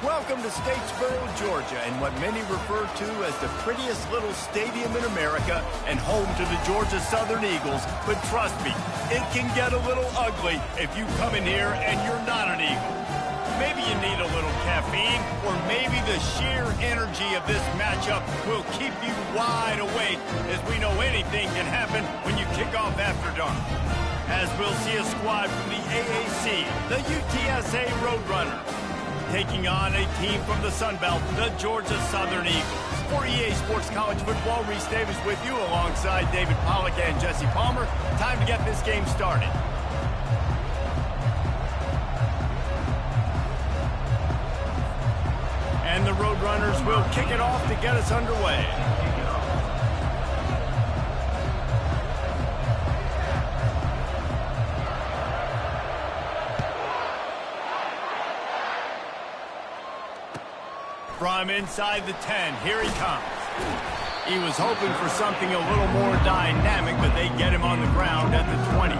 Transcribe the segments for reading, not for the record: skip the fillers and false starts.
Welcome to Statesboro, Georgia, and what many refer to as the prettiest little stadium in America and home to the Georgia Southern Eagles. But trust me, it can get a little ugly if you come in here and you're not an Eagle. Maybe you need a little caffeine, or maybe the sheer energy of this matchup will keep you wide awake, as we know anything can happen when you kick off after dark. As we'll see a squad from the AAC, the UTSA Roadrunners, taking on a team from the Sun Belt, the Georgia Southern Eagles. For EA Sports College Football, Reese Davis with you alongside David Pollack and Jesse Palmer. Time to get this game started. And the Roadrunners will kick it off to get us underway. From inside the 10, here he comes. He was hoping for something a little more dynamic, but they get him on the ground at the 20.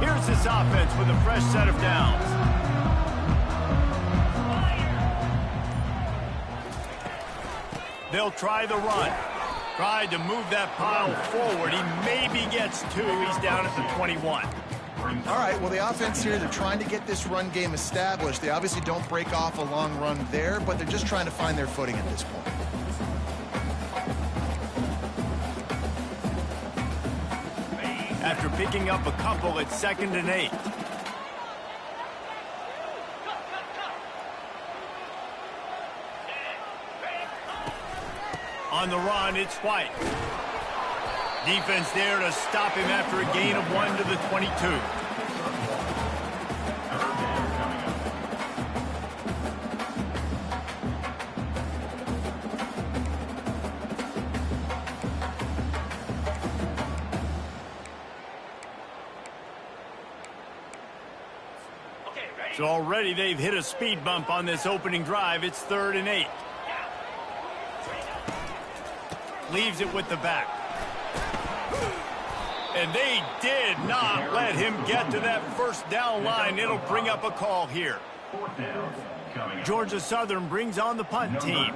Here's this offense with a fresh set of downs. They'll try the run. Tried to move that pile forward. He maybe gets two. He's down at the 21. All right, well, the offense here, they're trying to get this run game established. They obviously don't break off a long run there, but they're just trying to find their footing at this point. After picking up a couple, it's 2nd and 8. On the run, it's White. Defense there to stop him after a gain of 1 to the 22. So already they've hit a speed bump on this opening drive. It's 3rd and 8. Leaves it with the back. And they did not let him get to that first down line. It'll bring up a call here. Georgia Southern brings on the punt team.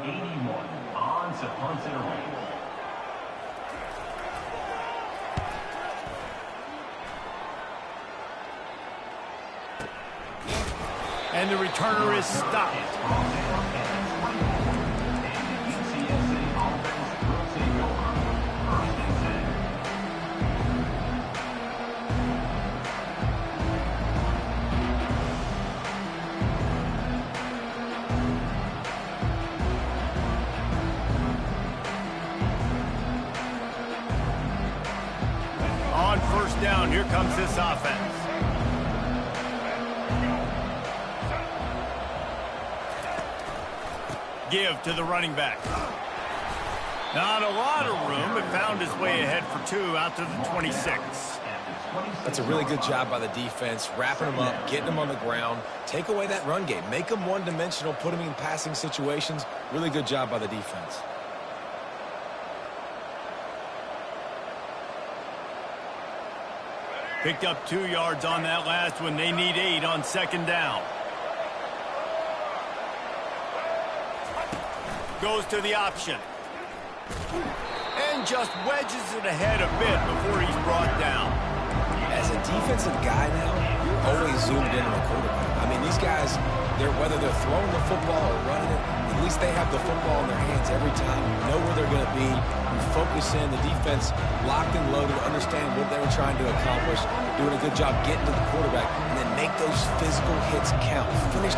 And the returner is stopped. On first down, here comes this offense. Give to the running back. Not a lot of room, but found his way ahead for 2 out to the 26. That's a really good job by the defense, wrapping them up, getting them on the ground. Take away that run game. Make them one-dimensional, put them in passing situations. Really good job by the defense. Picked up 2 yards on that last one. They need 8 on 2nd down. Goes to the option. And just wedges it ahead a bit before he's brought down. As a defensive guy now, you're always zoomed in on the quarterback. I mean, these guys, whether they're throwing the football or running it, at least they have the football in their hands every time. You know where they're going to be. You focus in. The defense locked and loaded, understand what they were trying to accomplish, doing a good job getting to the quarterback, and then make those physical hits count. Finish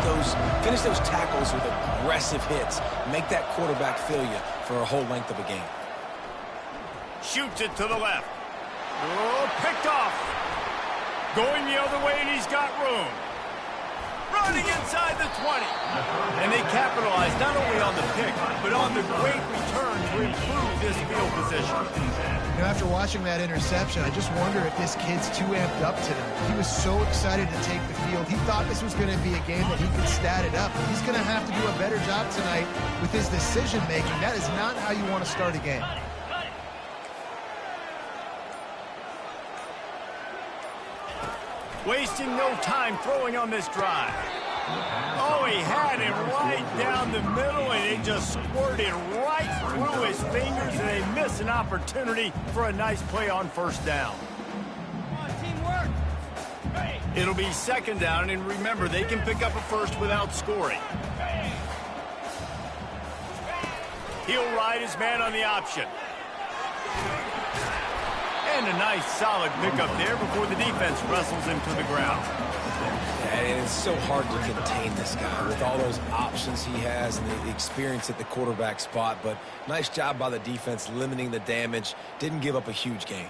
those tackles with aggressive hits. Make that quarterback feel you for a whole length of a game. Shoots it to the left. Oh, picked off. Going the other way, and he's got room. Running inside the 20. And they capitalize not only on the pick, but on the great return to improve this field position. You know, after watching that interception, I just wonder if this kid's too amped up today. He was so excited to take the field. He thought this was going to be a game that he could stat it up. He's going to have to do a better job tonight with his decision-making. That is not how you want to start a game. Wasting no time throwing on this drive. Oh, he had it right down the middle, and it just squirted right through his fingers, and they missed an opportunity for a nice play on first down. Teamwork. It'll be second down, and remember, they can pick up a first without scoring. He'll ride his man on the option. And a nice solid pickup there before the defense wrestles him to the ground. And it's so hard to contain this guy with all those options he has and the experience at the quarterback spot. But nice job by the defense limiting the damage. Didn't give up a huge gain.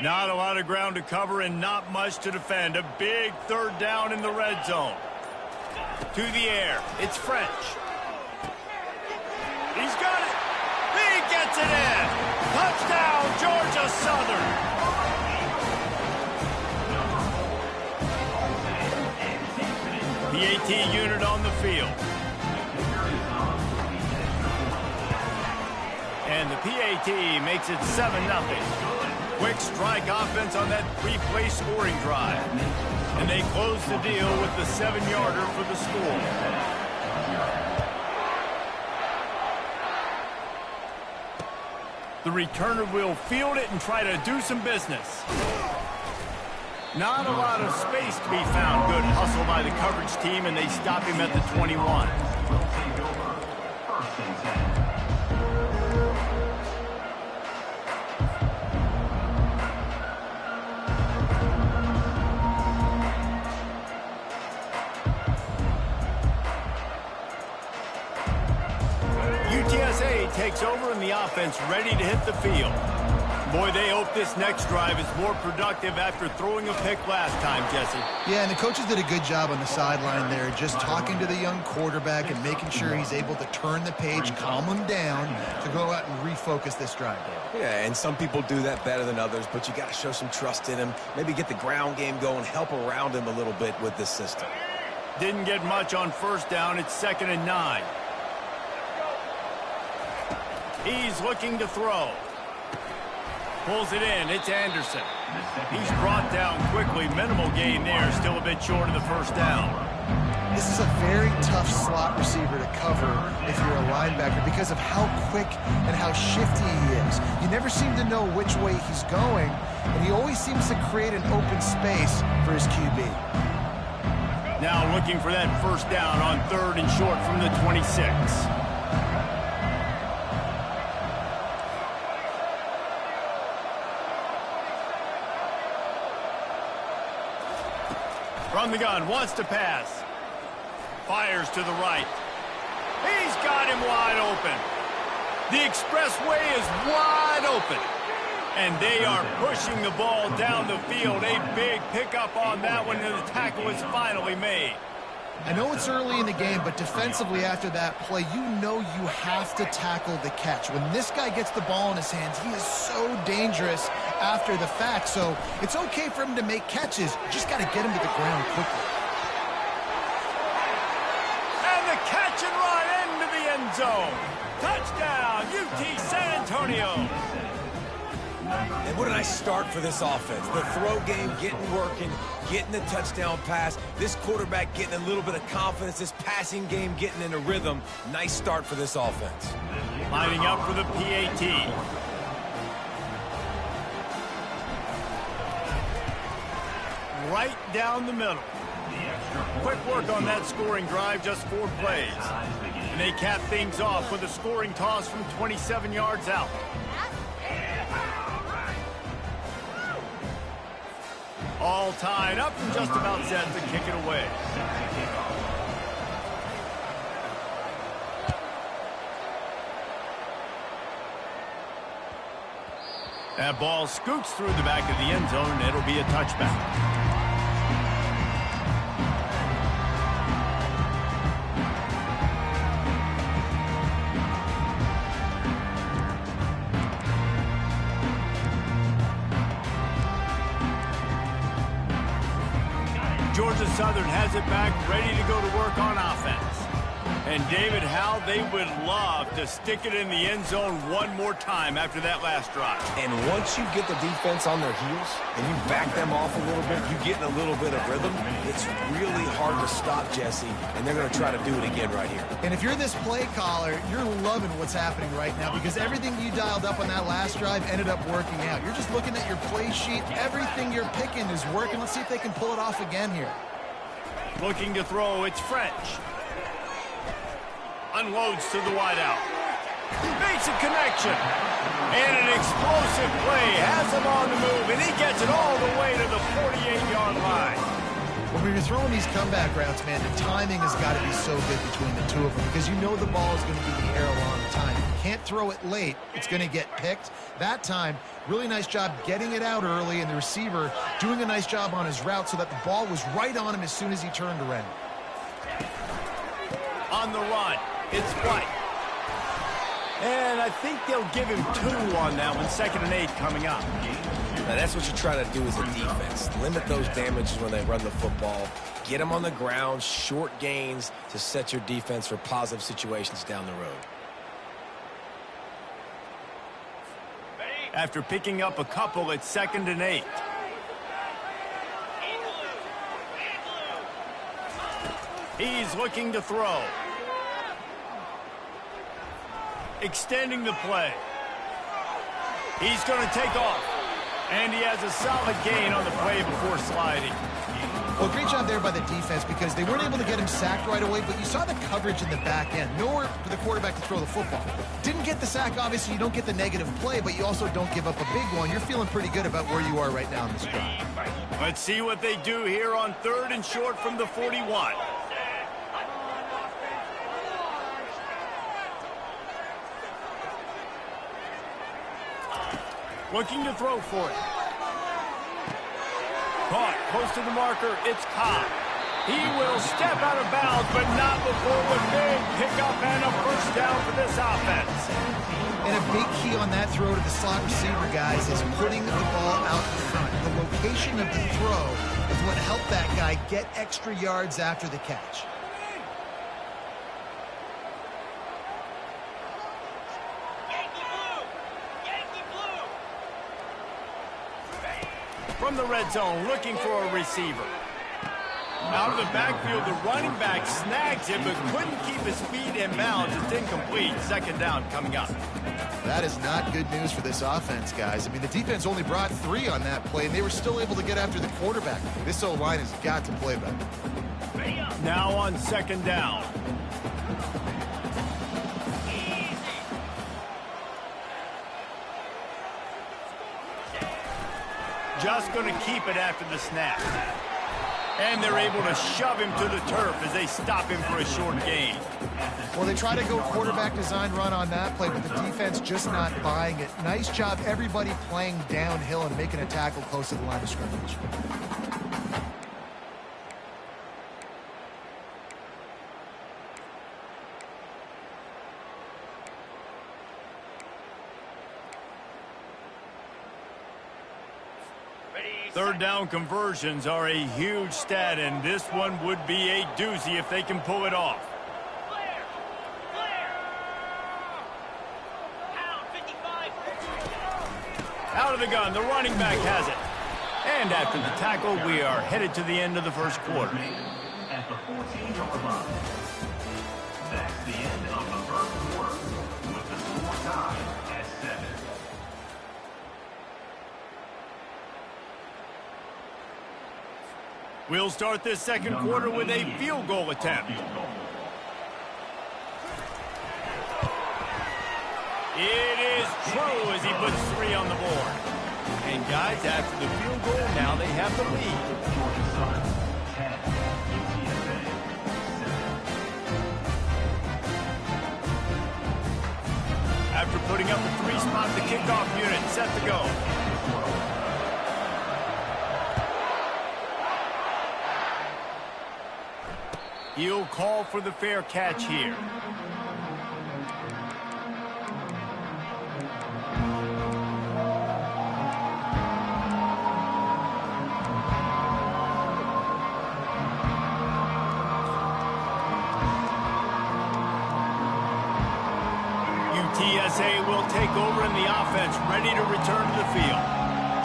Not a lot of ground to cover and not much to defend. A big third down in the red zone. To the air. It's French. He's got it. He gets it in. Touchdown, Georgia Southern. PAT unit on the field. And the PAT makes it 7-0. Quick strike offense on that three-play scoring drive. And they close the deal with the 7-yarder for the score. The returner will field it and try to do some business. Not a lot of space to be found. Good hustle by the coverage team, and they stop him at the 21. UTSA takes over and the offense ready to hit the field. Boy, they hope this next drive is more productive after throwing a pick last time, Jesse. Yeah, and the coaches did a good job on the sideline there, just talking to the young quarterback and making sure he's able to turn the page, calm him down to go out and refocus this drive. Yeah, and some people do that better than others, but you got to show some trust in him. Maybe get the ground game going, help around him a little bit with this system. Didn't get much on first down. It's 2nd and 9. He's looking to throw. Pulls it in. It's Anderson. He's brought down quickly. Minimal gain there. Still a bit short of the first down. This is a very tough slot receiver to cover if you're a linebacker because of how quick and how shifty he is. You never seem to know which way he's going, and he always seems to create an open space for his QB. Now looking for that first down on 3rd and short from the 26. From the gun, wants to pass. Fires to the right. He's got him wide open. The expressway is wide open. And they are pushing the ball down the field. A big pickup on that one, and the tackle is finally made. I know it's early in the game, but defensively after that play, you know you have to tackle the catch. When this guy gets the ball in his hands, he is so dangerous after the fact. So it's okay for him to make catches. You just got to get him to the ground quickly. And the catch and run into the end zone. Touchdown, UT San Antonio. And what a nice start for this offense. The throw game getting working, getting the touchdown pass. This quarterback getting a little bit of confidence. This passing game getting in a rhythm. Nice start for this offense. Lining up for the PAT. Right down the middle. Quick work on that scoring drive, just 4 plays. And they cap things off with a scoring toss from 27 yards out. All tied up and just about set to kick it away. That ball scoots through the back of the end zone, and it'll be a touchback. Georgia Southern has it back, ready to go to work on offense. And David, how they would love to stick it in the end zone one more time after that last drive. And once you get the defense on their heels and you back them off a little bit, you get in a little bit of rhythm, it's really hard to stop, Jesse, and they're going to try to do it again right here. And if you're this play caller, you're loving what's happening right now because everything you dialed up on that last drive ended up working out. You're just looking at your play sheet. Everything you're picking is working. Let's see if they can pull it off again here. Looking to throw, it's French. Unloads to the wideout. Makes a connection. And an explosive play has him on the move, and he gets it all the way to the 48-yard line. When you're throwing these comeback routes, man, the timing has got to be so good between the two of them because you know the ball is going to be in the air a long time. You can't throw it late. It's going to get picked. That time, really nice job getting it out early, and the receiver doing a nice job on his route so that the ball was right on him as soon as he turned around. On the run, it's White. And I think they'll give him 2 on that one. 2nd and 8 coming up. Now, that's what you try to do as a defense. Limit those damages when they run the football. Get them on the ground, short gains to set your defense for positive situations down the road. After picking up a couple, it's 2nd and 8. He's looking to throw. Extending the play. He's going to take off. And he has a solid gain on the play before sliding. Well, great job there by the defense because they weren't able to get him sacked right away, but you saw the coverage in the back end. Nowhere for the quarterback to throw the football. Didn't get the sack, obviously. You don't get the negative play, but you also don't give up a big one. You're feeling pretty good about where you are right now in this drive. Let's see what they do here on 3rd and short from the 41. Looking to throw for it. Caught close to the marker. It's Cobb. He will step out of bounds, but not before the big pickup and a first down for this offense. And a big key on that throw to the slot receiver, guys, is putting the ball out in front. The location of the throw is what helped that guy get extra yards after the catch. From the red zone, looking for a receiver. Out of the backfield, the running back snags him, but couldn't keep his feet in bounds. It's incomplete. 2nd down coming up. That is not good news for this offense, guys. I mean, the defense only brought 3 on that play, and they were still able to get after the quarterback. This O-line has got to play better. Now on 2nd down. Just going to keep it after the snap. And they're able to shove him to the turf as they stop him for a short gain. Well, they try to go quarterback design run on that play, but the defense just not buying it. Nice job, everybody playing downhill and making a tackle close to the line of scrimmage. Third down conversions are a huge stat, and this one would be a doozy if they can pull it off. Out of the gun, the running back has it. And after the tackle, we are headed to the end of the first quarter. At the 14-yard line. That's the end of the first quarter, with the score tied at 7. We'll start this second quarter with a field goal attempt. It is true as he puts 3 on the board. And guys, after the field goal, now they have the lead. after putting up a 3-spot the kickoff unit. Set to go. He'll call for the fair catch here. UTSA will take over in the offense, ready to return to the field.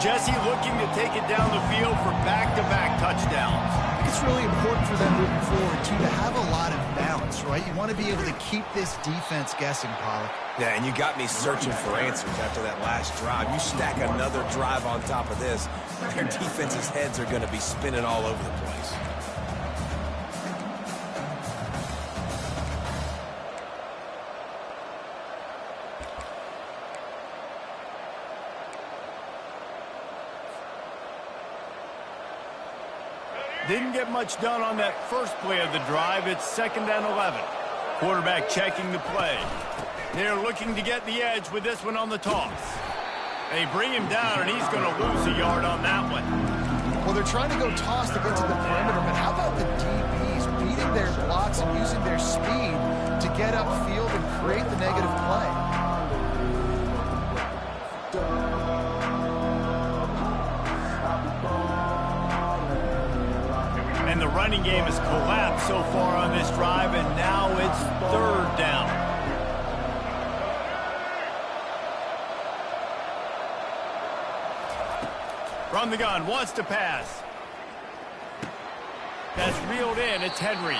Jesse looking to take it down the field for back-to-back touchdowns. I think it's really important for them moving forward, too, to have a lot of balance, right? You want to be able to keep this defense guessing, Pollock. Yeah, and you got me searching for answers after that last drive. You stack another drive on top of this, their defense's heads are going to be spinning all over the place. Didn't get much done on that first play of the drive. It's 2nd and 11. Quarterback checking the play. They're looking to get the edge with this one on the toss. They bring him down, and he's going to lose a yard on that one. Well, they're trying to go toss to get to the perimeter, but how about the DBs beating their blocks and using their speed to get upfield and create the negative play? And the running game has collapsed so far on this drive, and now it's 3rd down. From the gun, wants to pass. That's reeled in, it's Henry.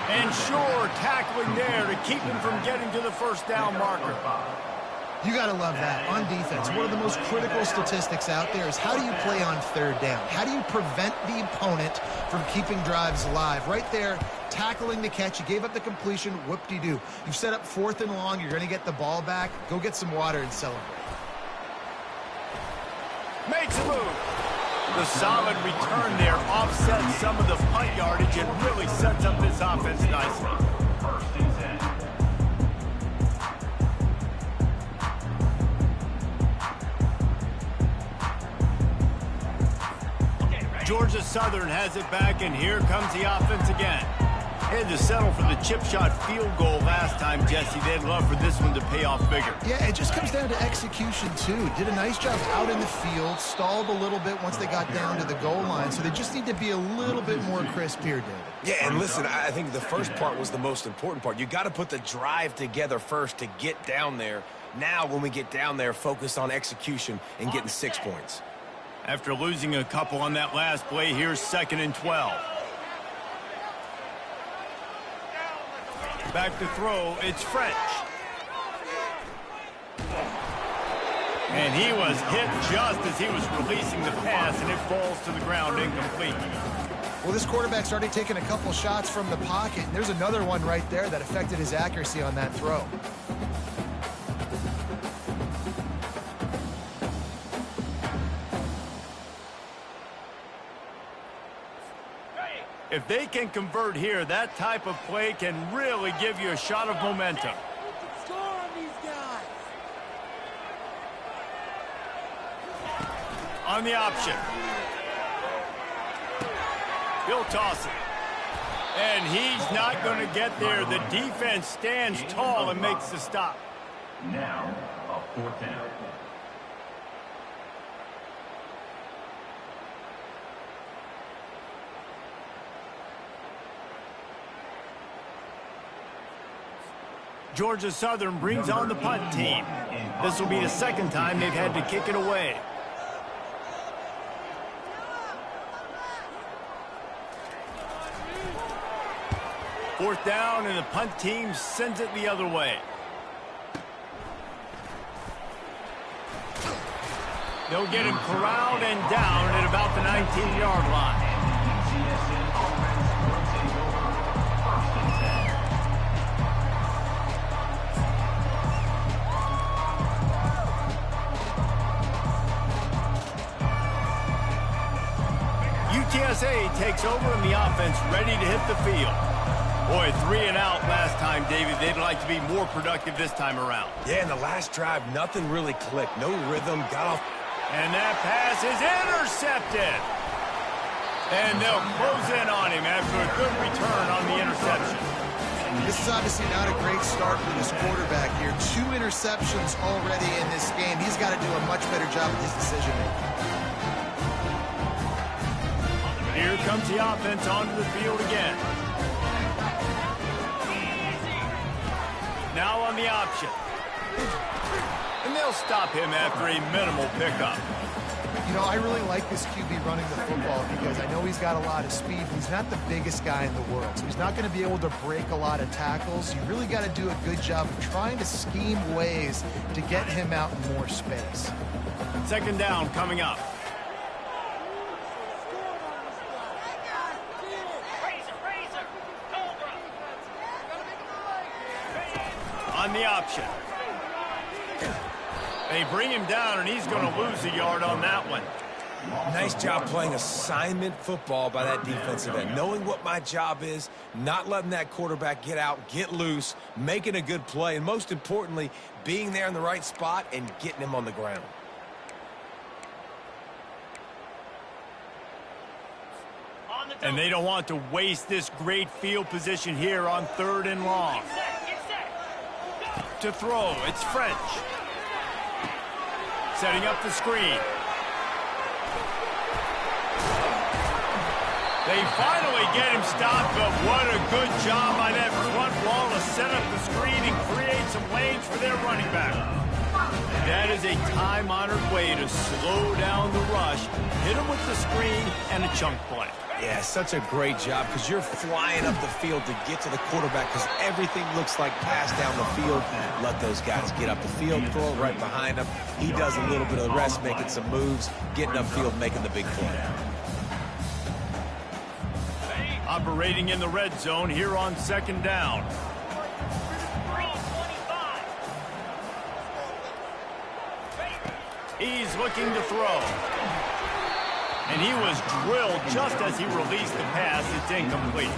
And sure, tackling there to keep him from getting to the first down marker. You got to love that. On defense, one of the most critical statistics out there is how do you play on 3rd down? How do you prevent the opponent from keeping drives alive? Right there, tackling the catch. You gave up the completion. Whoop-de-doo. You've set up 4th and long. You're going to get the ball back. Go get some water and celebrate. Makes a move. The solid return there offsets some of the punt yardage and really sets up this offense nicely. First and 10. Georgia Southern has it back, and here comes the offense again. Had to settle for the chip shot field goal last time, Jesse. They'd love for this one to pay off bigger. Yeah, it just comes down to execution, too. Did a nice job out in the field, stalled a little bit once they got down to the goal line, so they just need to be a little bit more crisp here, David. Yeah, and listen, I think the first part was the most important part. You got to put the drive together first to get down there. Now, when we get down there, focus on execution and getting 6 points. After losing a couple on that last play, here's 2nd and 12. Back to throw, it's French. And he was hit just as he was releasing the pass, and it falls to the ground incomplete. Well, this quarterback's already taken a couple shots from the pocket. And there's another one right there that affected his accuracy on that throw. If they can convert here, that type of play can really give you a shot of momentum. Score on these guys. On the option. He'll toss it. And he's not going to get there. The defense stands tall and makes the stop. Now, a 4th down. Georgia Southern brings on the punt team. This will be the 2nd time they've had to kick it away. Fourth down, and the punt team sends it the other way. They'll get him corralled and down at about the 19-yard line. UTSA takes over in the offense, ready to hit the field. Boy, 3 and out last time, David. They'd like to be more productive this time around. Yeah, in the last drive, nothing really clicked. No rhythm, got off. And that pass is intercepted. And they'll close in on him after a good return on the interception. This is obviously not a great start for this quarterback here. 2 interceptions already in this game. He's got to do a much better job with his decision-making. Here comes the offense onto the field again. Now on the option. And they'll stop him after a minimal pickup. You know, I really like this QB running the football because I know he's got a lot of speed. He's not the biggest guy in the world, so he's not going to be able to break a lot of tackles. You really got to do a good job of trying to scheme ways to get him out in more space. Second down coming up. On the option. They bring him down, and he's going to lose a yard on that one. Nice job playing assignment football by that defensive end. Knowing what my job is, not letting that quarterback get out, get loose, making a good play, and most importantly, being there in the right spot and getting him on the ground. And they don't want to waste this great field position here on 3rd and long. To throw, it's French. Setting up the screen. They finally get him stopped, but what a good job by that front wall to set up the screen and create some lanes for their running back. That is a time-honored way to slow down the rush, hit him with the screen, and a chunk play. Yeah, such a great job because you're flying up the field to get to the quarterback because everything looks like pass down the field. Let those guys get up the field, throw it right behind him. He does a little bit of the rest, making some moves, getting upfield, making the big play. Operating in the red zone here on 2nd down. He's looking to throw. And he was drilled just as he released the pass. It's incomplete.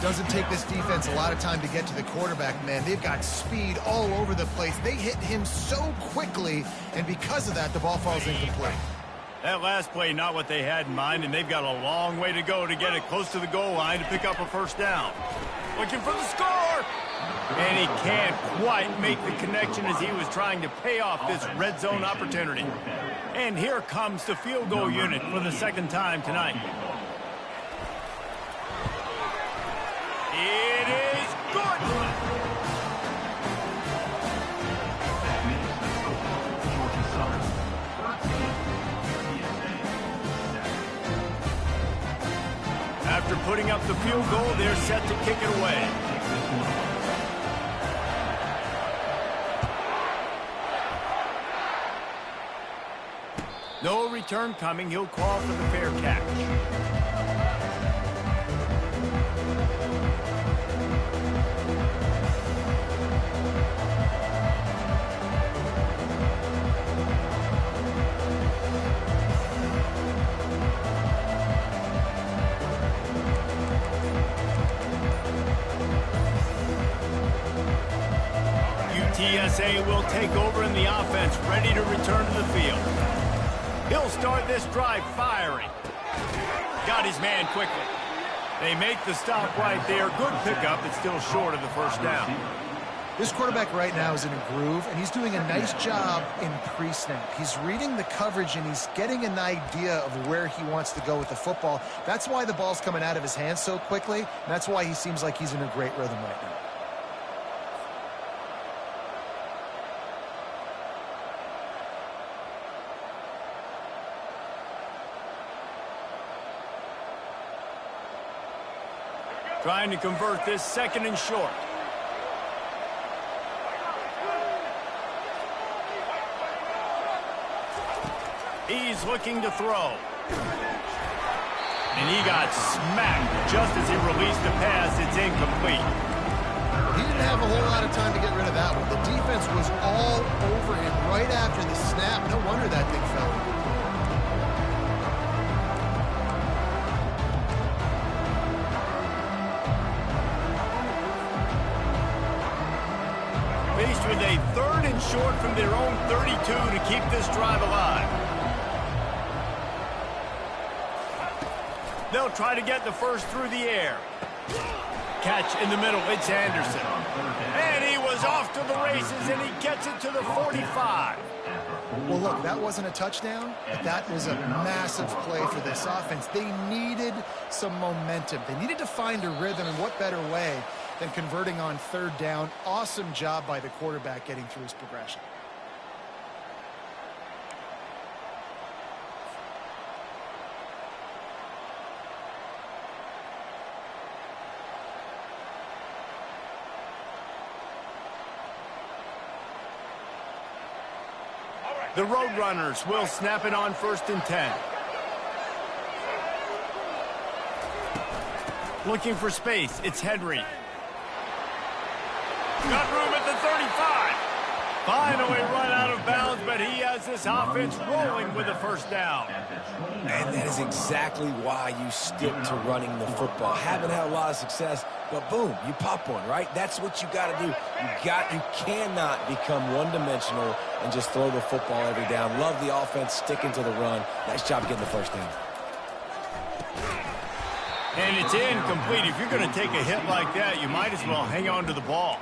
Doesn't take this defense a lot of time to get to the quarterback, man. They've got speed all over the place. They hit him so quickly, and because of that, the ball falls incomplete. That last play, not what they had in mind, and they've got a long way to go to get it close to the goal line to pick up a 1st down. Looking for the score! And he can't quite make the connection as he was trying to pay off this red zone opportunity. And here comes the field goal unit for the 2nd time tonight. It is good! After putting up the field goal, they're set to kick it away. No return coming. He'll call for the fair catch. UTSA will take over in the offense, ready to return to the field. He'll start this drive firing. Got his man quickly. They make the stop right there. Good pickup, but still short of the 1st down. This quarterback right now is in a groove, and he's doing a nice job in pre-snap. He's reading the coverage, and he's getting an idea of where he wants to go with the football. That's why the ball's coming out of his hands so quickly, and that's why he seems like he's in a great rhythm right now. Trying to convert this 2nd and short. He's looking to throw. And he got smacked just as he released the pass. It's incomplete. He didn't have a whole lot of time to get rid of that one. The defense was all over him right after the snap. No wonder that thing fell. beyond their own 32 to keep this drive alive. They'll try to get the first through the air. Catch in the middle, it's Anderson. And he was off to the races, and he gets it to the 45. Well, look, that wasn't a touchdown, but that was a massive play for this offense. They needed some momentum. They needed to find a rhythm, and what better way than converting on third down. Awesome job by the quarterback getting through his progression. The Roadrunners will snap it on 1st and 10. Looking for space, it's Henry. Got room at the 35. Finally run out of bounds, but he has this offense rolling with a first down. And that is exactly why you stick to running the football. Haven't had a lot of success, but boom, you pop one, right? That's what you got to do. You cannot become one-dimensional and just throw the football every down. Love the offense, sticking to the run. Nice job getting the first down. And it's incomplete. If you're going to take a hit like that, you might as well hang on to the ball.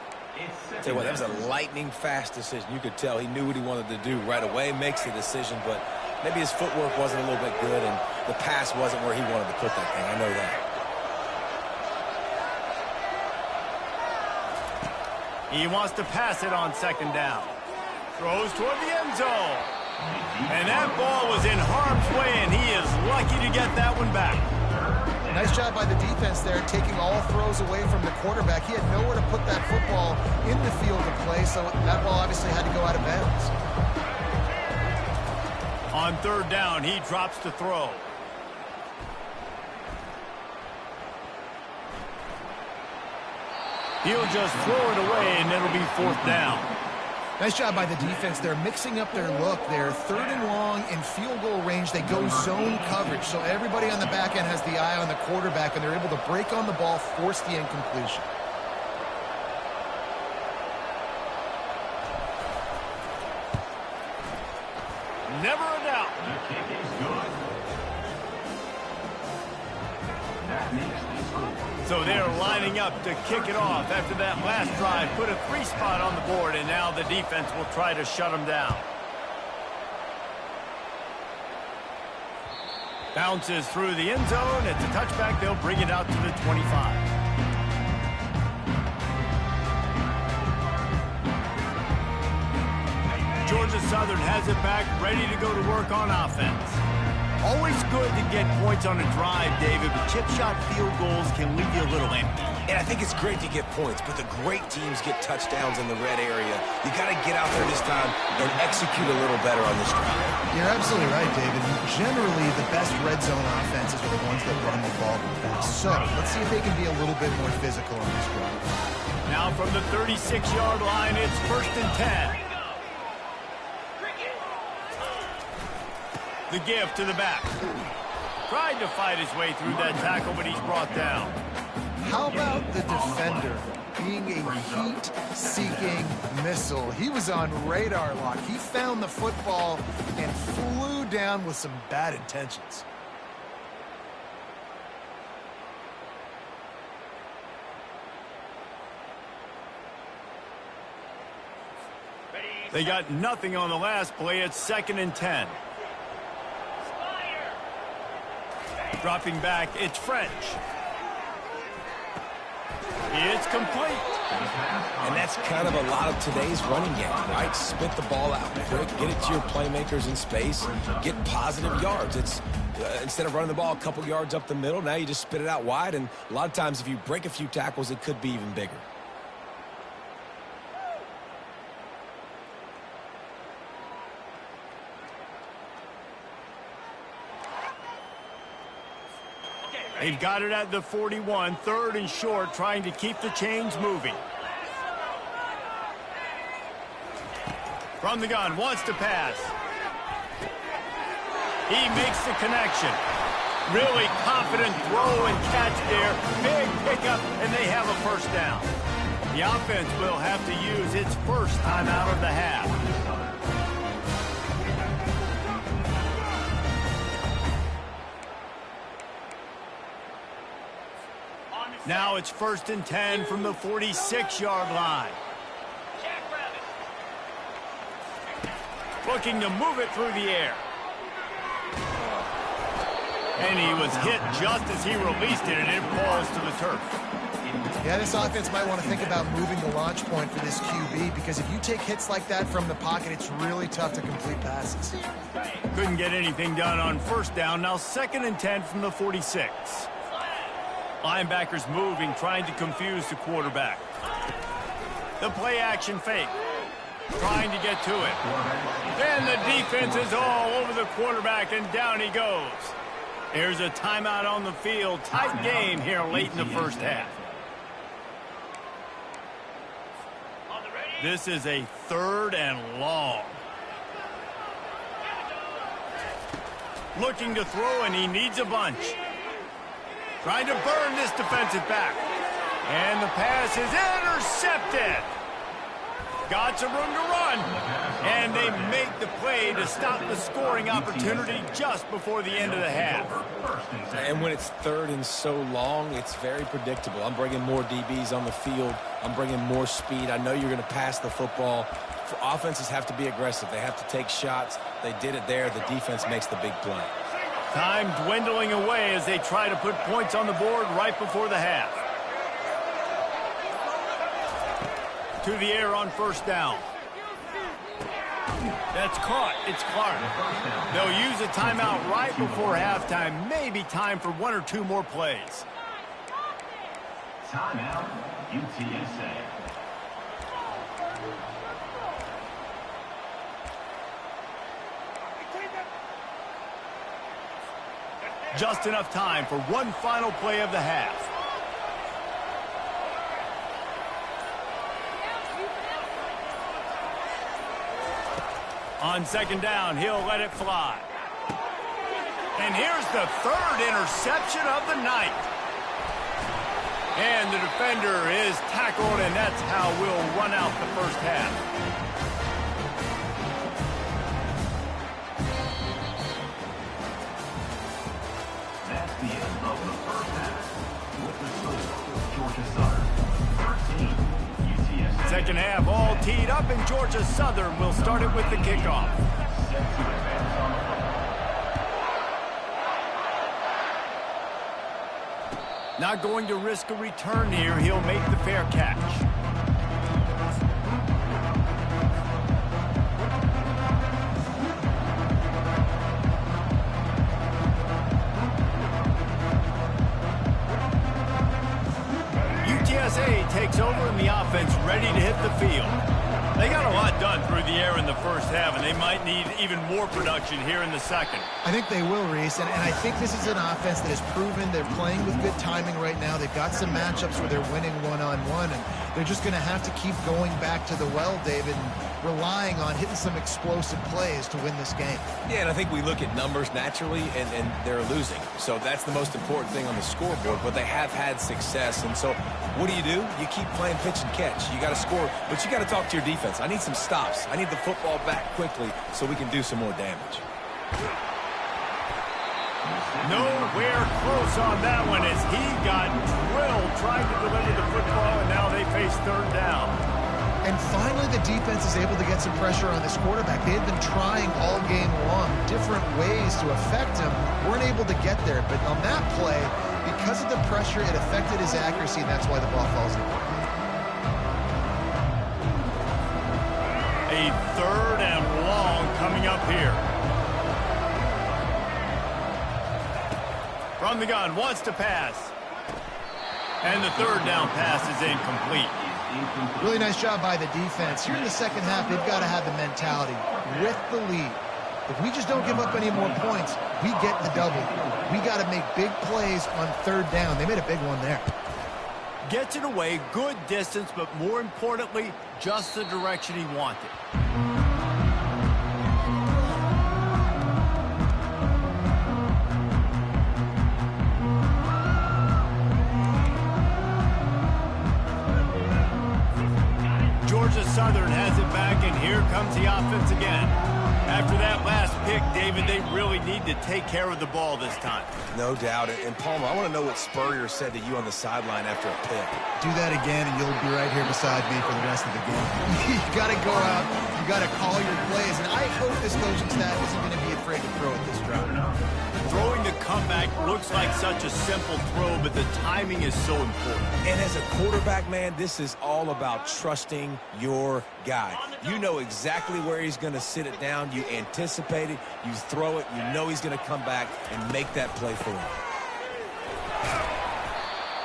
Tell you what, that was a lightning-fast decision. You could tell he knew what he wanted to do right away, makes the decision, but maybe his footwork wasn't a little bit good, and the pass wasn't where he wanted to put that thing. I know that. He wants to pass it on 2nd down. Throws toward the end zone. And that ball was in harm's way, and he is lucky to get that one back. Nice job by the defense there, taking all throws away from the quarterback. He had nowhere to put that football in the field of play, so that ball obviously had to go out of bounds. On 3rd down, he drops to throw. He'll just throw it away, and it'll be 4th down. Nice job by the defense. They're mixing up their look. They're 3rd and long in field goal range. They go zone coverage, so everybody on the back end has the eye on the quarterback, and they're able to break on the ball, force the incompletion. Never a doubt. The kick is good. That makes the score. So they're lining up to kick it off after that last drive. Put a 3 spot on the board, and now the defense will try to shut them down. Bounces through the end zone. It's a touchback. They'll bring it out to the 25. Georgia Southern has it back, ready to go to work on offense. Always good to get points on a drive, David, but chip shot field goals can leave you a little empty. And I think it's great to get points, but the great teams get touchdowns in the red area. You got to get out there this time and execute a little better on this drive. You're absolutely right, David. Generally, the best red zone offenses are the ones that run the ball fast. So let's see if they can be a little bit more physical on this drive. Now from the 36-yard line, it's 1st and 10. The give to the back. Tried to fight his way through that tackle, but he's brought down. How about the defender being a heat-seeking missile? He was on radar lock. He found the football and flew down with some bad intentions. They got nothing on the last play. It's 2nd and 10. Dropping back, it's French. It's complete. And that's kind of a lot of today's running game, right? Spit the ball out quick, get it to your playmakers in space, get positive yards. It's instead of running the ball a couple yards up the middle, now you just spit it out wide, and a lot of times if you break a few tackles, it could be even bigger. They've got it at the 41, 3rd and short, trying to keep the chains moving. From the gun, wants to pass. He makes the connection. Really confident throw and catch there. Big pickup, and they have a first down. The offense will have to use its first time out of the half. Now it's 1st and 10 from the 46-yard line. Looking to move it through the air. And he was hit just as he released it, and it falls to the turf. Yeah, this offense might want to think about moving the launch point for this QB, because if you take hits like that from the pocket, it's really tough to complete passes. Couldn't get anything done on 1st down. Now 2nd and 10 from the 46. Linebackers moving, trying to confuse the quarterback. The play action fake. Trying to get to it. And the defense is all over the quarterback, and down he goes. There's a timeout on the field. Tight game here late in the 1st half. This is a 3rd and long. Looking to throw, and he needs a bunch. Trying to burn this defensive back. And the pass is intercepted. Got some room to run. And they make the play to stop the scoring opportunity just before the end of the half. And when it's 3rd and so long, it's very predictable. I'm bringing more DBs on the field. I'm bringing more speed. I know you're going to pass the football. Offenses have to be aggressive. They have to take shots. They did it there. The defense makes the big play. Time dwindling away as they try to put points on the board right before the half. To the air on 1st down. That's caught. It's Clark. They'll use a timeout right before halftime. Maybe time for 1 or 2 more plays. Timeout, UTSA. Just enough time for one final play of the half. On 2nd down, he'll let it fly. And here's the 3rd interception of the night. And the defender is tackled, and that's how we'll run out the 1st half. That's the end of the 1st half. With the score, Georgia Southern 13, UTSA. 2nd half all teed up, and Georgia Southern will start it with the kickoff. Not going to risk a return here. He'll make the fair catch. UTSA takes over in the offense, ready to hit the field. They got a lot done through the air in the 1st half, and they might need even more production here in the 2nd. I think they will, Reese, and I think this is an offense that has proven they're playing with good timing right now. They've got some matchups where they're winning one-on-one, and they're just going to have to keep going back to the well, David, and relying on hitting some explosive plays to win this game. Yeah, and I think we look at numbers naturally, and they're losing. So that's the most important thing on the scoreboard, but they have had success. And so what do? You keep playing pitch and catch. You got to score, but you got to talk to your defense. I need some stops. I need the football back quickly so we can do some more damage. Nowhere close on that one as he got drilled trying to deliver the football, and now they face 3rd down. And finally, the defense is able to get some pressure on this quarterback. They had been trying all game long different ways to affect him. Weren't able to get there, but on that play, because of the pressure, it affected his accuracy, and that's why the ball falls in. A 3rd and long coming up here. From the gun, wants to pass. And the 3rd down pass is incomplete. Really nice job by the defense. Here in the 2nd half, they've got to have the mentality with the lead. If we just don't give up any more points, we get the double. We got to make big plays on 3rd down. They made a big one there. Gets it away, good distance, but more importantly, just the direction he wanted. Georgia Southern has it back, and here comes the offense again. After that last pick, David, they really need to take care of the ball this time. No doubt. And Palmer, I want to know what Spurrier said to you on the sideline after a pick. Do that again, and you'll be right here beside me for the rest of the game. You got to go out. You got to call your plays. And I hope this coaching staff isn't going to be afraid to throw at this drive. Throwing the comeback looks like such a simple throw, but the timing is so important. And as a quarterback, man, this is all about trusting your guy. You know exactly where he's going to sit it down. You anticipate it. You throw it. You know he's going to come back and make that play for you.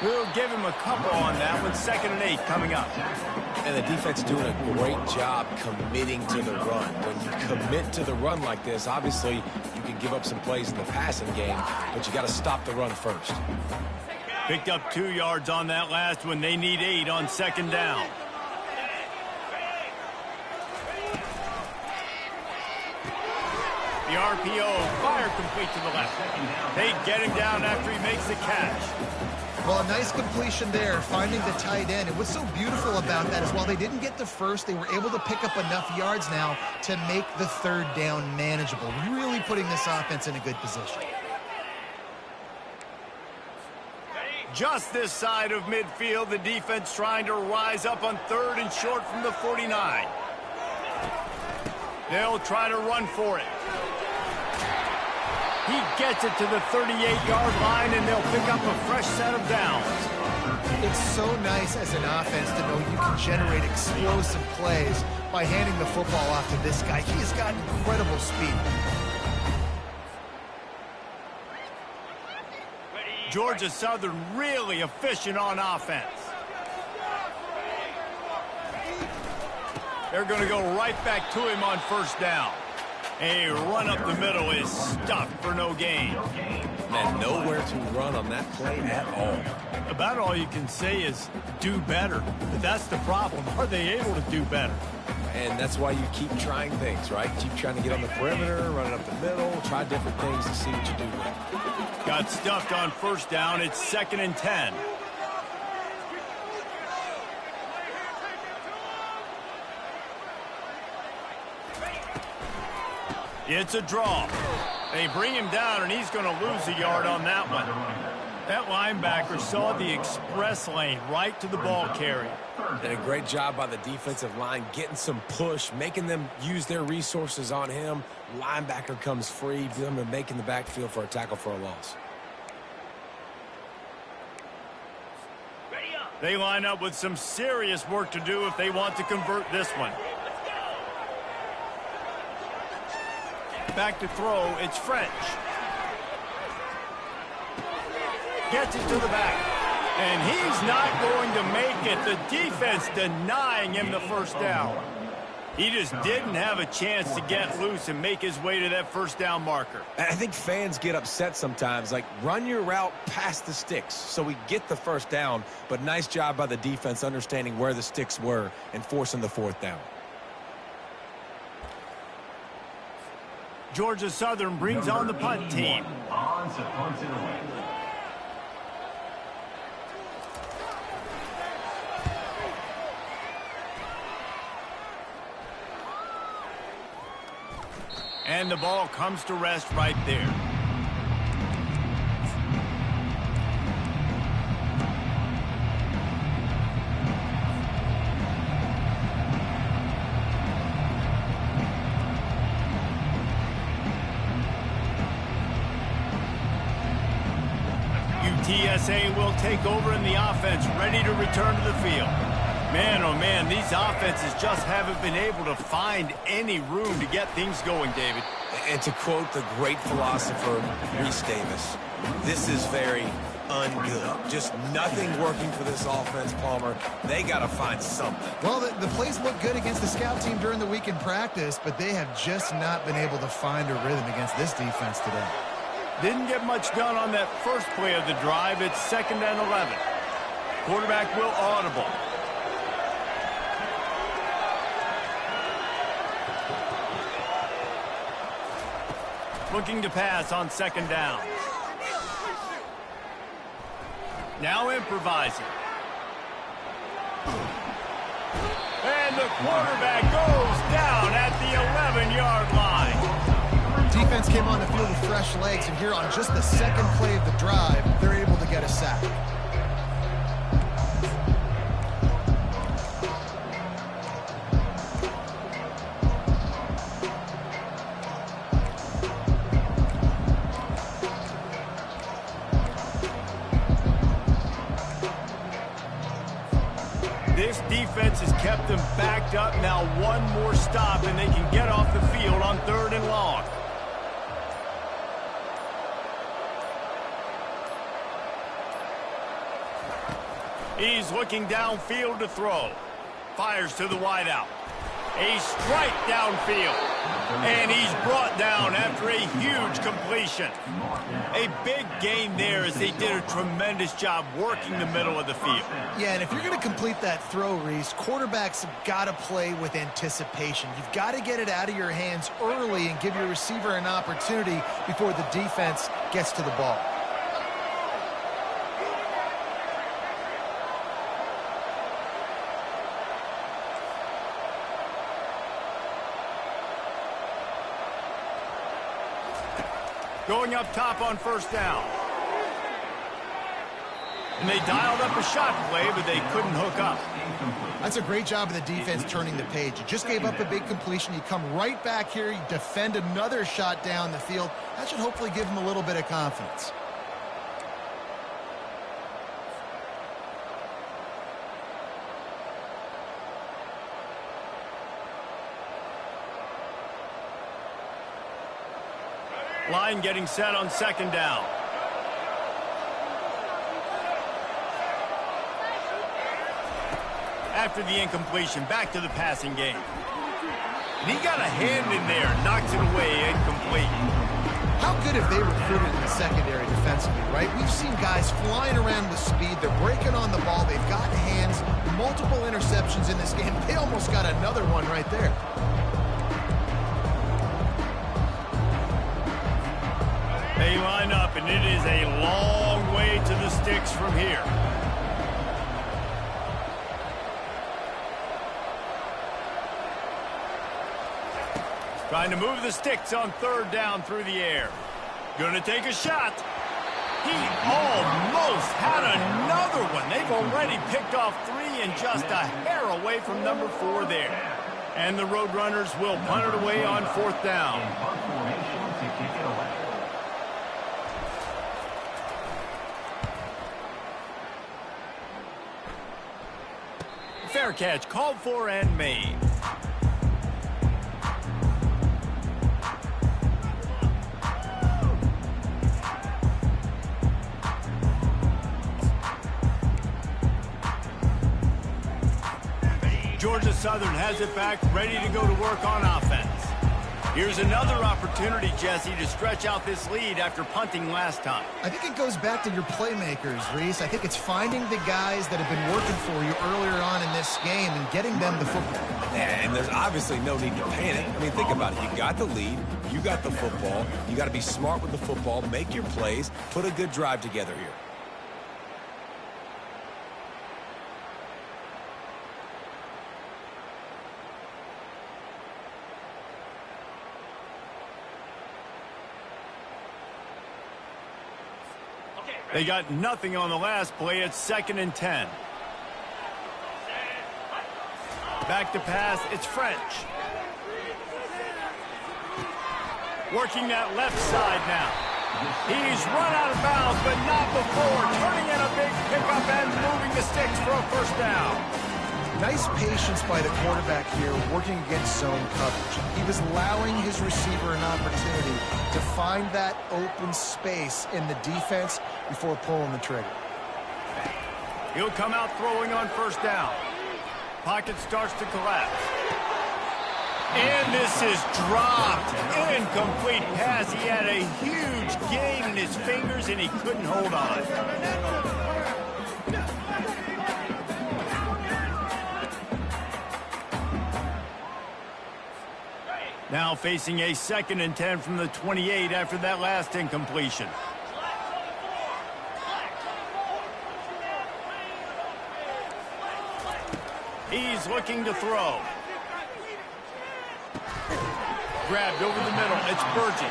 We'll give him a couple on that one. 2nd and 8 coming up. And the defense doing a great job committing to the run. When you commit to the run like this, obviously you can give up some plays in the passing game, but you got to stop the run first. Picked up 2 yards on that last one. They need 8 on 2nd down. The RPO, fire complete to the left. They get him down after he makes the catch. Well, a nice completion there, finding the tight end. And what's so beautiful about that is while they didn't get the first, they were able to pick up enough yards now to make the 3rd down manageable, really putting this offense in a good position. Just this side of midfield, the defense trying to rise up on 3rd and short from the 49. They'll try to run for it. He gets it to the 38-yard line, and they'll pick up a fresh set of downs. It's so nice as an offense to know you can generate explosive plays by handing the football off to this guy. He has got incredible speed. Georgia Southern really efficient on offense. They're going to go right back to him on 1st down. A run up the middle is stuffed for no gain. And nowhere to run on that play at all. About all you can say is do better. But that's the problem. Are they able to do better? And that's why you keep trying things, right? Keep trying to get on the perimeter, run it up the middle, try different things to see what you do. Got stuffed on 1st down. It's 2nd and 10. It's a draw. They bring him down, and he's going to lose a yard on that one. That linebacker saw the express lane right to the ball carrier. And a great job by the defensive line, getting some push, making them use their resources on him. Linebacker comes free, them making the backfield for a tackle for a loss. They line up with some serious work to do if they want to convert this one. Back to throw, it's French. Gets it to the back. And he's not going to make it. The defense denying him the 1st down. He just didn't have a chance to get loose and make his way to that 1st down marker. I think fans get upset sometimes, like run your route past the sticks so we get the 1st down, but nice job by the defense understanding where the sticks were and forcing the 4th down. Georgia Southern brings on the punt team. On to punt it away. And the ball comes to rest right there. UTSA will take over in the offense, ready to return to the field. Man, oh man, these offenses just haven't been able to find any room to get things going, David. And to quote the great philosopher, Reese Davis, this is very ungood. Just nothing working for this offense, Palmer. They got to find something. Well, the plays look good against the scout team during the week in practice, but they have just not been able to find a rhythm against this defense today. Didn't get much done on that first play of the drive. It's 2nd and 11. Quarterback will audible. Looking to pass on 2nd down. Now improvising. And the quarterback goes down at the 11-yard line. defense came on the field with fresh legs, and here on just the second play of the drive, they're able to get a sack. This defense has kept them backed up. Now one more stop, and they can get off the field on 3rd and long. He's looking downfield to throw. Fires to the wideout. A strike downfield. And he's brought down after a huge completion. A big gain there as they did a tremendous job working the middle of the field. Yeah, and if you're going to complete that throw, Reese, quarterbacks have got to play with anticipation. You've got to get it out of your hands early and give your receiver an opportunity before the defense gets to the ball. Going up top on 1st down. And they dialed up a shot play, but they couldn't hook up. That's a great job of the defense turning the page. You just gave up a big completion. You come right back here. You defend another shot down the field. That should hopefully give them a little bit of confidence. Line getting set on 2nd down. After the incompletion, back to the passing game. And he got a hand in there, knocks it away, incomplete. How good have they recruited in the secondary defensively, right? We've seen guys flying around with speed. They're breaking on the ball. They've got hands. Multiple interceptions in this game. They almost got another one right there. They line up, and it is a long way to the sticks from here. Trying to move the sticks on 3rd down through the air. Gonna take a shot. He almost had another one. They've already picked off 3 and just a hair away from number 4 there. And the Roadrunners will punt it away on 4th down. Fair catch called for and made. Georgia Southern has it back, ready to go to work on offense. Here's another opportunity, Jesse, to stretch out this lead after punting last time. I think it goes back to your playmakers, Reese. I think it's finding the guys that have been working for you earlier on in this game and getting them the football. Yeah, and there's obviously no need to panic. I mean, think about it. You got the lead. You got the football. You got to be smart with the football, make your plays, put a good drive together here. They got nothing on the last play. It's 2nd and 10. Back to pass. It's French. Working that left side now. He's run out of bounds, but not before. Turning in a big pickup and moving the sticks for a 1st down. Nice patience by the quarterback here, working against zone coverage. He was allowing his receiver an opportunity to find that open space in the defense before pulling the trigger. He'll come out throwing on 1st down. Pocket starts to collapse. And this is dropped. Incomplete pass. He had a huge gain in his fingers, and he couldn't hold on. Now facing a 2nd and 10 from the 28 after that last incompletion. He's looking to throw. Grabbed over the middle. It's Burgess.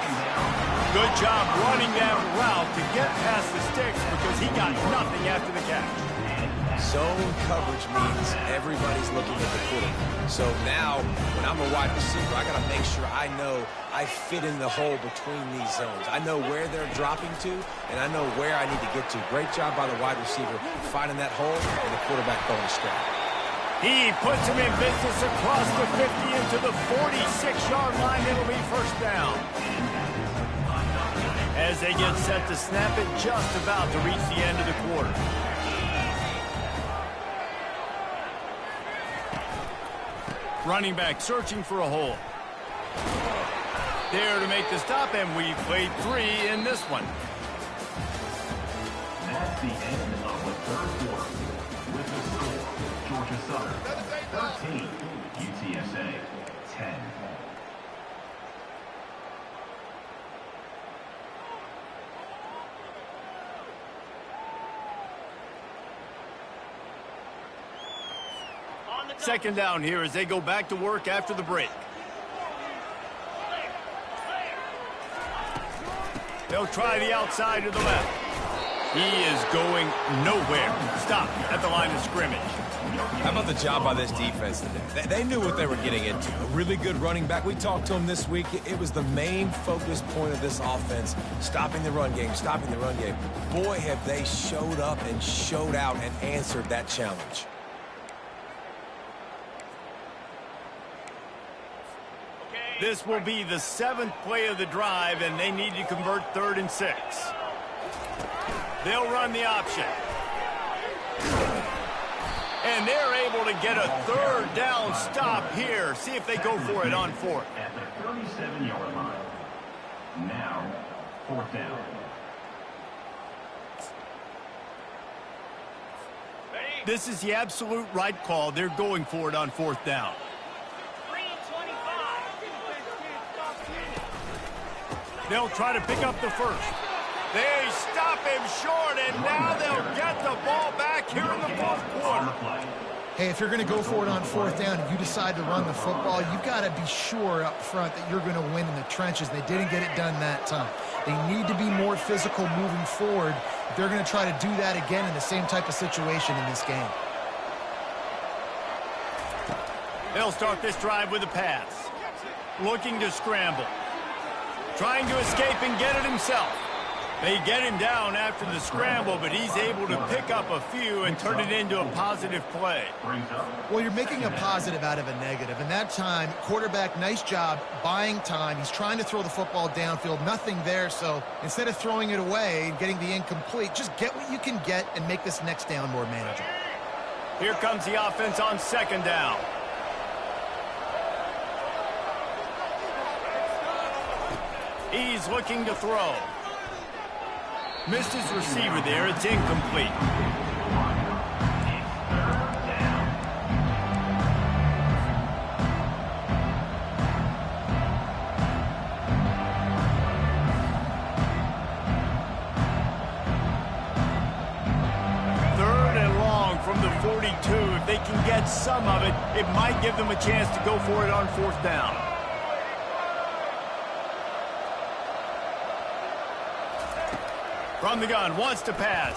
Good job running that route to get past the sticks because he got nothing after the catch. Zone coverage means everybody's looking at the quarterback. So now, when I'm a wide receiver, I got to make sure I know I fit in the hole between these zones. I know where they're dropping to, and I know where I need to get to. Great job by the wide receiver finding that hole and the quarterback going straight. He puts him in business across the 50 into the 46-yard line. It'll be first down. As they get set to snap it, just about to reach the end of the quarter. Running back searching for a hole. There to make the stop, and we played 3 in this one. That's the end of the third quarter. With the score, Georgia Southern 13, UTSA 10. Second down here as they go back to work after the break. They'll try the outside to the left. He is going nowhere. Stop at the line of scrimmage. How about the job by this defense today? They knew what they were getting into. A really good running back. We talked to him this week. It was the main focus point of this offense, stopping the run game, stopping the run game. Boy, have they showed up and showed out and answered that challenge. This will be the 7th play of the drive, and they need to convert 3rd and 6. They'll run the option. And they're able to get a 3rd down stop here. See if they go for it on 4th. At the 37-yard line. Now, 4th down. This is the absolute right call. They're going for it on 4th down. They'll try to pick up the first. They stop him short, and now they'll get the ball back here in the 4th quarter. Hey, if you're going to go for it on 4th down and you decide to run the football, you've got to be sure up front that you're going to win in the trenches. They didn't get it done that time. They need to be more physical moving forward. They're going to try to do that again in the same type of situation in this game. They'll start this drive with a pass. Looking to scramble. Trying to escape and get it himself. They get him down after the scramble, but he's able to pick up a few and turn it into a positive play. Well, you're making a positive out of a negative. And that time, quarterback, nice job buying time. He's trying to throw the football downfield. Nothing there, so instead of throwing it away and getting the incomplete, just get what you can get and make this next down more manageable. Here comes the offense on 2nd down. He's looking to throw. Missed his receiver there. It's incomplete. Third and long from the 42. If they can get some of it, it might give them a chance to go for it on 4th down. From the gun, wants to pass.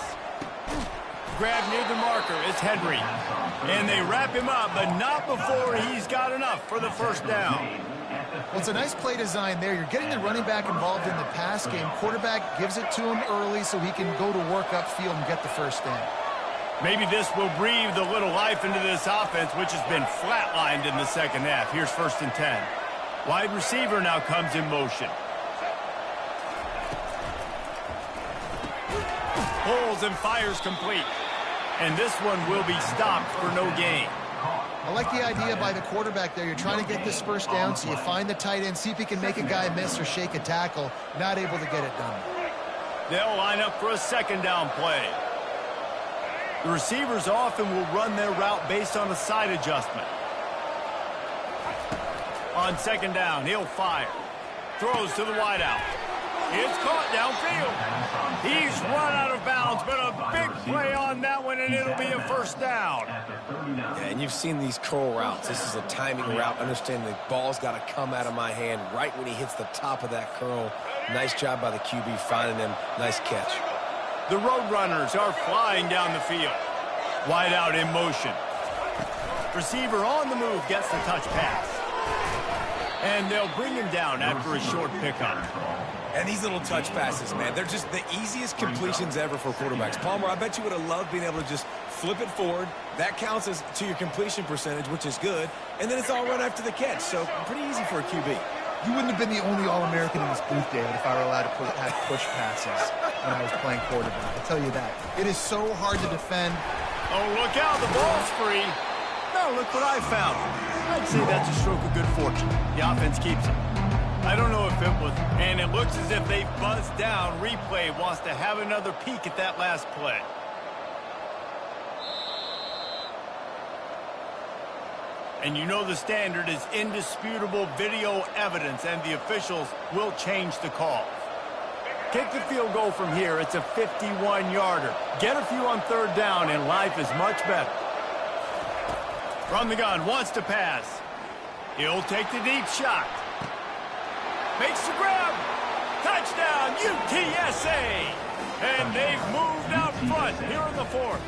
Grab near the marker, it's Henry. And they wrap him up, but not before he's got enough for the 1st down. Well, it's a nice play design there. You're getting the running back involved in the pass game. Quarterback gives it to him early so he can go to work upfield and get the 1st down. Maybe this will breathe a little life into this offense, which has been flatlined in the 2nd half. Here's 1st and 10. Wide receiver now comes in motion. Pulls and fires complete. And this one will be stopped for no gain. I like the idea by the quarterback there. You're trying to get this 1st down, so you find the tight end, see if he can make a guy miss or shake a tackle. Not able to get it done. They'll line up for a 2nd down play. The receivers often will run their route based on a side adjustment. On 2nd down, he'll fire. Throws to the wideout. It's caught downfield. He's run out of bounds, but a big play on that one, and it'll be a first down. Yeah, and you've seen these curl routes. This is a timing route. Understand the ball's got to come out of my hand right when he hits the top of that curl. Nice job by the QB finding him. Nice catch. The Roadrunners are flying down the field. Wide out in motion. Receiver on the move gets the touch pass. And they'll bring him down after a short pickup. And these little touch passes, man, they're just the easiest completions ever for quarterbacks. Palmer, I bet you would have loved being able to just flip it forward. That counts as to your completion percentage, which is good. And then it's all run after the catch, so pretty easy for a QB. You wouldn't have been the only All-American in this booth, David, if I were allowed to have push passes when I was playing quarterback. I'll tell you that. It is so hard to defend. Oh, look out, the ball's free. No, look what I found. I'd say that's a stroke of good fortune. The offense keeps it. I don't know if it was, and it looks as if they buzzed down. Replay wants to have another peek at that last play. And you know the standard is indisputable video evidence, and the officials will change the call. Kick the field goal from here. It's a 51-yarder. Get a few on third down, and life is much better. From the gun, wants to pass. He'll take the deep shot. Makes the grab. Touchdown, UTSA. And they've moved out front here in the fourth.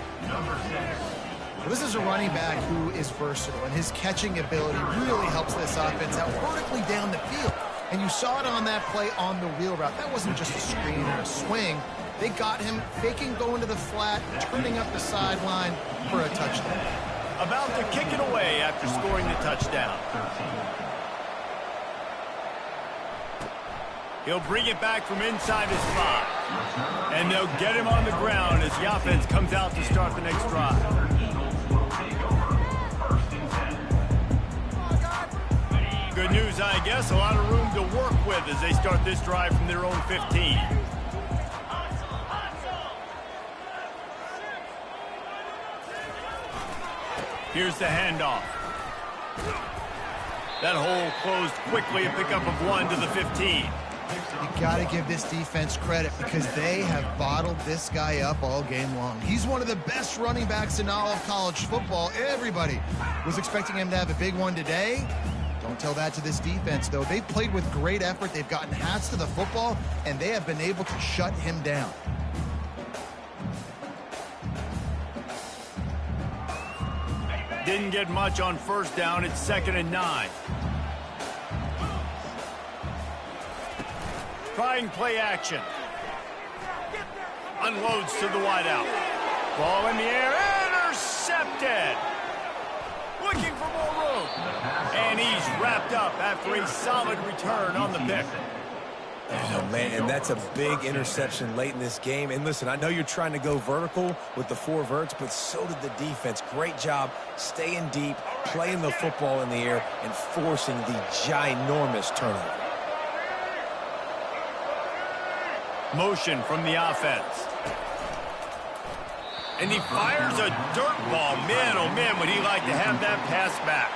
Well, this is a running back who is versatile, and his catching ability really helps this offense out vertically down the field. And you saw it on that play on the wheel route. That wasn't just a screen or a swing. They got him faking going to the flat, turning up the sideline for a touchdown. About to kick it away after scoring the touchdown. He'll bring it back from inside his 5. And they'll get him on the ground as the offense comes out to start the next drive. Good news, I guess. A lot of room to work with as they start this drive from their own 15. Here's the handoff. That hole closed quickly, a pickup of 1 to the 15. You got to give this defense credit because they have bottled this guy up all game long. He's one of the best running backs in all of college football. Everybody was expecting him to have a big one today. Don't tell that to this defense, though. They've played with great effort. They've gotten hats to the football, and they have been able to shut him down. Didn't get much on first down. It's 2nd and 9. Trying play action. Unloads to the wideout. Ball in the air. Intercepted. Looking for more room. And he's wrapped up after a solid return on the pick. Oh, man, and that's a big interception late in this game. And listen, I know you're trying to go vertical with the 4 verts, but so did the defense. Great job staying deep, playing the football in the air, and forcing the ginormous turnover. Motion from the offense. And he fires a dirt ball. Man, oh man, would he like to have that pass back.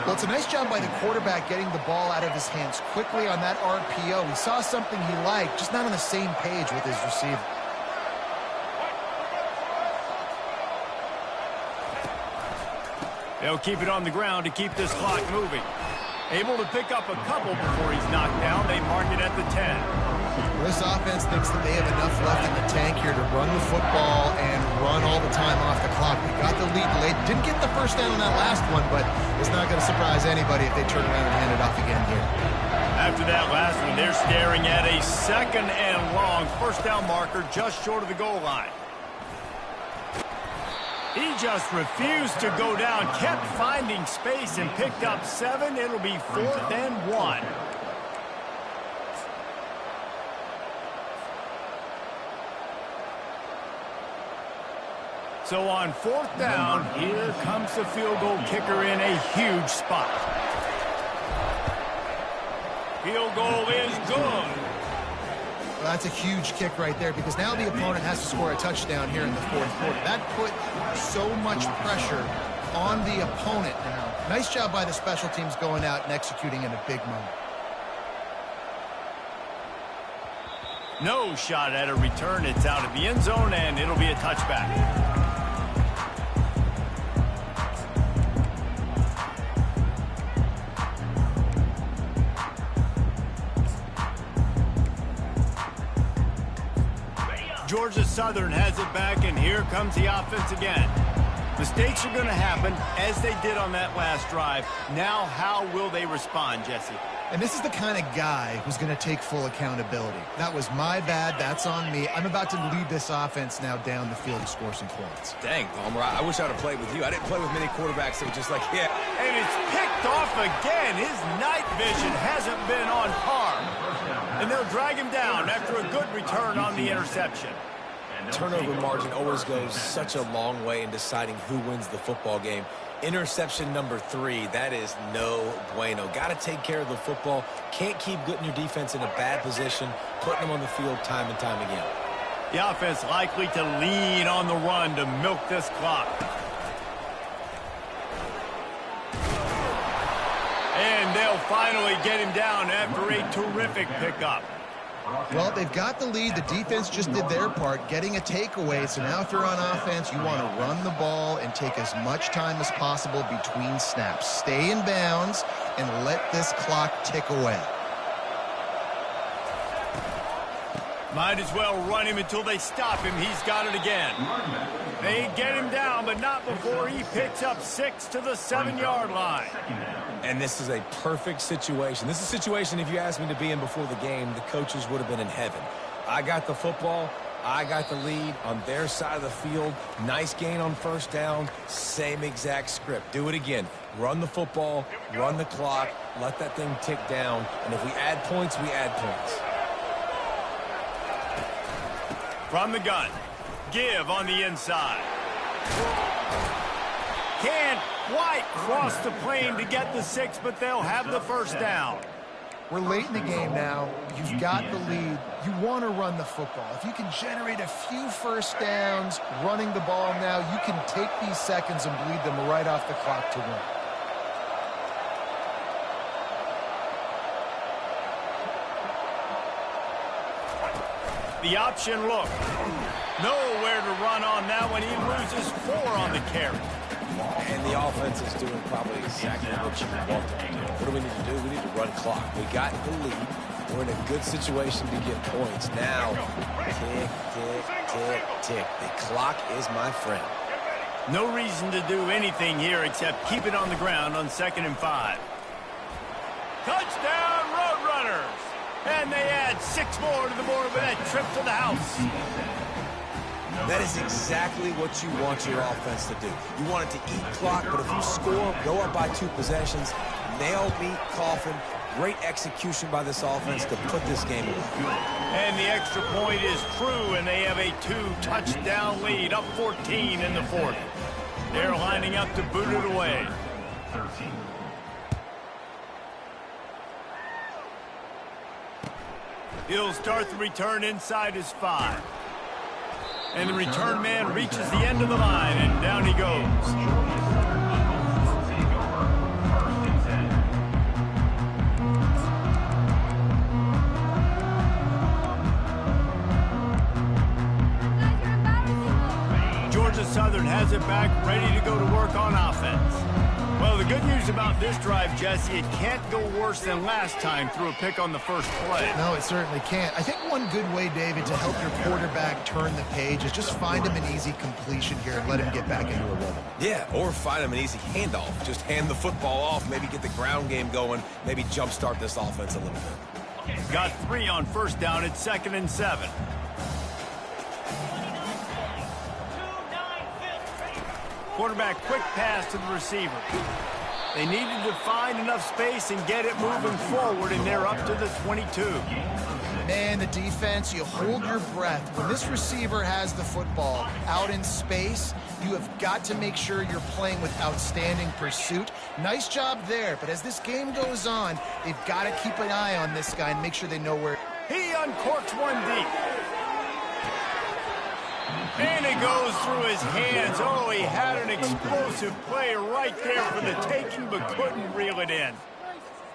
Well, it's a nice job by the quarterback getting the ball out of his hands quickly on that RPO. He saw something he liked, just not on the same page with his receiver. They'll keep it on the ground to keep this clock moving. Able to pick up a couple before he's knocked down. They mark it at the 10. This offense thinks that they have enough left in the tank here to run the football and run all the time off the clock. They got the lead late. Didn't get the first down on that last one, but it's not going to surprise anybody if they turn around and hand it off again here. After that last one, they're staring at a 2nd and long. First down marker just short of the goal line. He just refused to go down, kept finding space and picked up 7. It'll be 4th and 1. So on 4th down, here comes the field goal kicker in a huge spot. Field goal is good. Well, that's a huge kick right there because now the opponent has to score a touchdown here in the 4th quarter. That put so much pressure on the opponent now. Nice job by the special teams going out and executing in a big moment. No shot at a return. It's out of the end zone, and it'll be a touchback. Georgia Southern has it back, and here comes the offense again. Mistakes are going to happen, as they did on that last drive. Now, how will they respond, Jesse? And this is the kind of guy who's going to take full accountability. That was my bad. That's on me. I'm about to lead this offense now down the field to score some points. Dang, Palmer, I wish I'd have played with you. I didn't play with many quarterbacks that were just like, yeah. And it's picked off again. His night vision hasn't been on par. And they'll drag him down after a good return on the interception. Turnover margin always goes such a long way in deciding who wins the football game. Interception number 3, that is no bueno. Got to take care of the football. Can't keep putting your defense in a bad position, putting them on the field time and time again. The offense likely to lean on the run to milk this clock. And they'll finally get him down after a terrific pickup. Well, they've got the lead. The defense just did their part, getting a takeaway. So now if you're on offense, you want to run the ball and take as much time as possible between snaps. Stay in bounds and let this clock tick away. Might as well run him until they stop him. He's got it again. They get him down, but not before he picks up 6 to the 7-yard line. And this is a perfect situation. This is a situation, if you asked me to be in before the game, the coaches would have been in heaven. I got the football. I got the lead on their side of the field. Nice gain on first down. Same exact script. Do it again. Run the football, run the clock, let that thing tick down. And if we add points, we add points. From the gun. Give on the inside. Can't quite cross the plane to get the 6, but they'll have the first down. We're late in the game now. You've got the lead. You want to run the football. If you can generate a few first downs running the ball now, you can take these seconds and bleed them right off the clock to win. The option look. Nowhere to run on that one. He loses 4 on the carry. And the offense is doing probably exactly what you want them to do. What do we need to do? We need to run clock. We got the lead. We're in a good situation to get points. Now, tick, tick, tick, tick. The clock is my friend. No reason to do anything here except keep it on the ground on 2nd and 5. Touchdown, Roadrunners! And they add 6 more to the board with that trip to the house. That is exactly what you want your offense to do. You want it to eat clock, but if you score, go up by 2 possessions, nail meat, coffin, great execution by this offense to put this game away. And the extra point is true, and they have a 2-touchdown lead, up 14 in the 4th. They're lining up to boot it away. 13. He'll start the return inside his 5. And the return man reaches the end of the line, and down he goes. Georgia Southern has it back, ready to go to work on offense. Well, the good news about this drive, Jesse, it can't go worse than last time through a pick on the first play. No, it certainly can't. I think one good way, David, to help your quarterback turn the page is just find him an easy completion here and let him get back into a rhythm. Yeah, or find him an easy handoff. Just hand the football off, maybe get the ground game going, maybe jumpstart this offense a little bit. Got 3 on first down at 2nd and 7. Quarterback quick pass to the receiver. They needed to find enough space and get it moving forward, and they're up to the 22. Man, the defense, you hold your breath. When this receiver has the football out in space, you have got to make sure you're playing with outstanding pursuit. Nice job there, but as this game goes on, they've got to keep an eye on this guy and make sure they know where. He uncorks one deep. And it goes through his hands. Oh, he had an explosive play right there for the taking, but couldn't reel it in.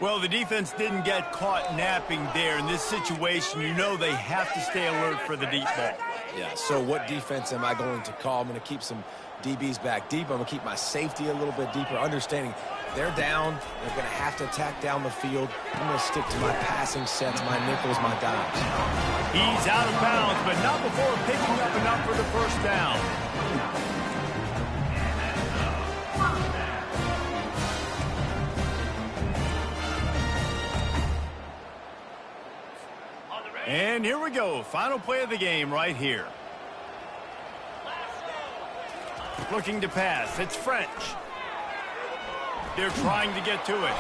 Well, the defense didn't get caught napping there. In this situation, you know they have to stay alert for the deep ball. Yeah, so what defense am I going to call? I'm going to keep some DBs back deep. I'm going to keep my safety a little bit deeper, understanding they're down. They're going to have to attack down the field. I'm going to stick to my passing sets, my nickels, my dimes. He's out of bounds, but not before picking up enough for the first down. And here we go. Final play of the game right here. Looking to pass. It's French. They're trying to get to it.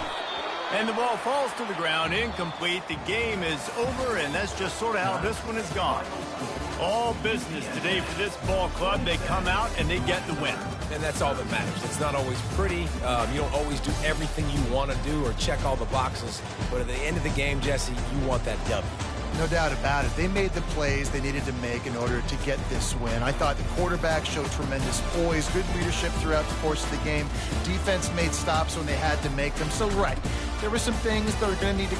And the ball falls to the ground, incomplete. The game is over, and that's just sort of how this one has gone. All business today for this ball club. They come out, and they get the win. And that's all that matters. It's not always pretty. You don't always do everything you want to do or check all the boxes. But at the end of the game, Jesse, you want that W. No doubt about it. They made the plays they needed to make in order to get this win. I thought the quarterback showed tremendous poise, good leadership throughout the course of the game. Defense made stops when they had to make them. So, right, there were some things that are going to need to